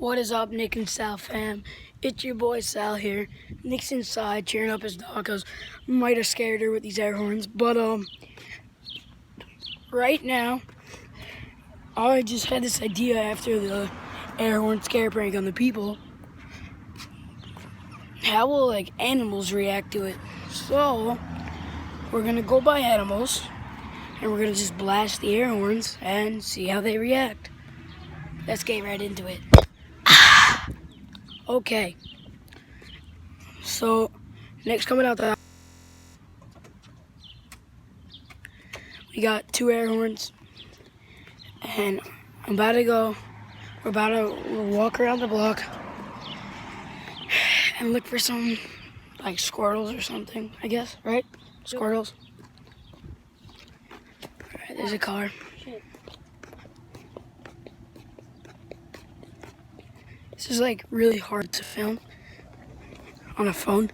What is up, Nick and Sal fam? It's your boy Sal here. Nick's inside cheering up his dog because might have scared her with these air horns. But right now, I just had this idea after the air horn scare prank on the people. How will animals react to it? So we're gonna go by animals and we're gonna just blast the air horns and see how they react. Let's get right into it. Okay, so next coming out the house, we got 2 air horns, and I'm about to go. We're about to walk around the block and look for some squirrels or something, I guess, right? Squirrels. All right, there's a car. This is really hard to film on a phone.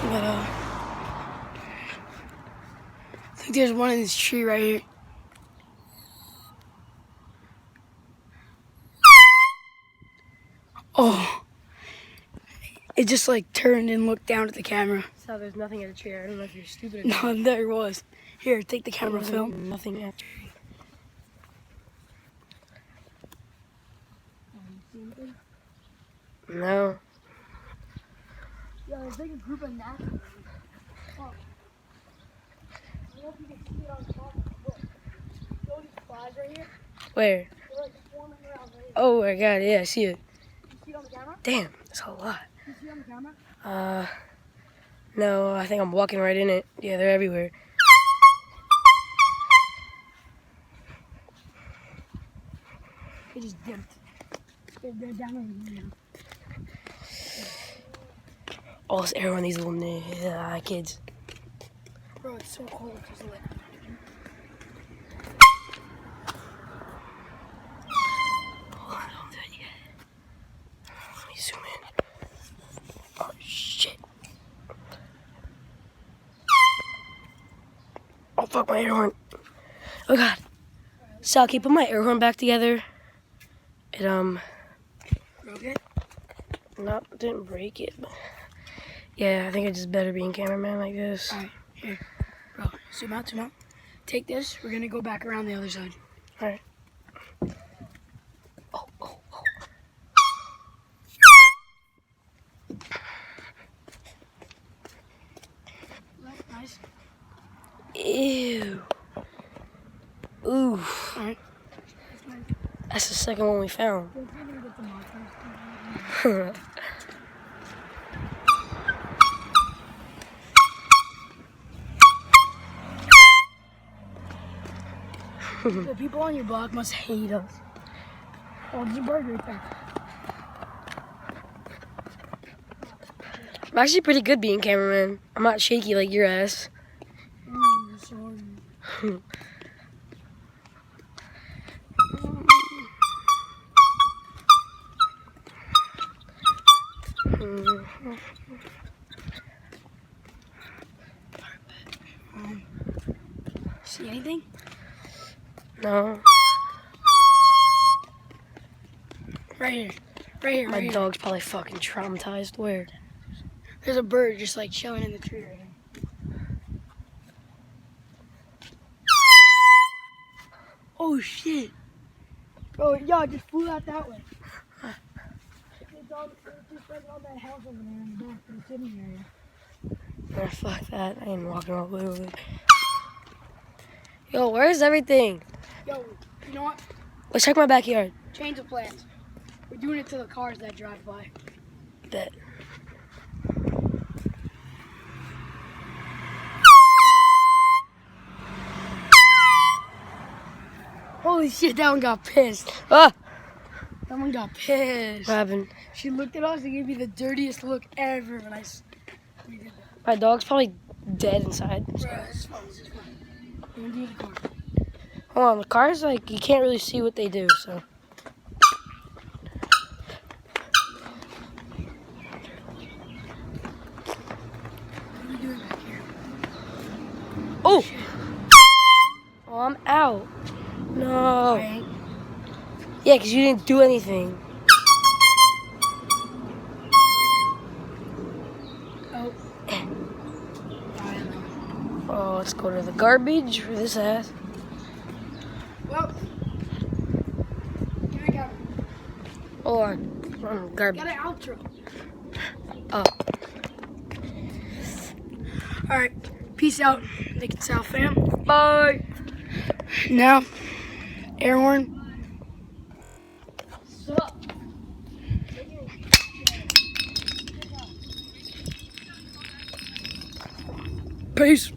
But I think there's one in this tree right here. Oh, it just turned and looked down at the camera. So there's nothing in the tree. I don't know if you're stupid or not. No, there was. Here, take the camera film. Nothing at the tree. No. Yeah, there's a group of gnats. Oh. I don't know if you can see it on top of the book. See all these flies right here? Where? They're swarming around right here. Oh my god, yeah, I see it. You see it on the camera? Damn, that's a lot. You see it on the camera? No, I think I'm walking right in it. Yeah, they're everywhere. They just dipped. They're down over here now. All this air on these little kids. Bro, it's so cold. It's just Hold on, don't do it yet. Let me zoom in. Oh, shit. Oh, fuck, my air horn. Oh, God. Sal, can you put my air horn back together? It, broke it? No, didn't break it. Yeah, I think it's just better being cameraman like this. Alright, here. Bro, zoom out, zoom out. Take this. We're going to go back around the other side. Alright. Oh, oh, oh. Nice. Ew. Ooh. Alright. That's the second one we found. The people on your block must hate us. Oh, there's a bird right there. I'm actually pretty good being cameraman. I'm not shaky like your ass. Sorry. See anything? No. Right here. Right here. My dog's probably fucking traumatized. Where? There's a bird just chilling in the tree right here. Oh shit. Bro, y'all just flew out that way. The dog just on that house over there in the back of the sitting area. Oh, fuck that. I ain't walking all the way over there. Yo, where's everything? Yo, you know what? Let's check my backyard. Change of plans. We're doing it to the cars that drive by. Bet. Holy shit, that one got pissed. Ah! That one got pissed. What happened? She looked at us and gave me the dirtiest look ever when we did that. My dog's probably dead inside. Bro, this is fun. This is fun. I'm gonna do the car. Hold on, the cars, you can't really see what they do, so. What are you doing back here? Oh! Oh, I'm out. No. Right. Yeah, because you didn't do anything. Oh. I don't know. Oh, let's go to the garbage for this ass. Well, here we go. Hold on. Garbage. Got an outro. Oh. Alright, peace out. Make it south, fam. Bye. Now, air horn. Sup? Peace.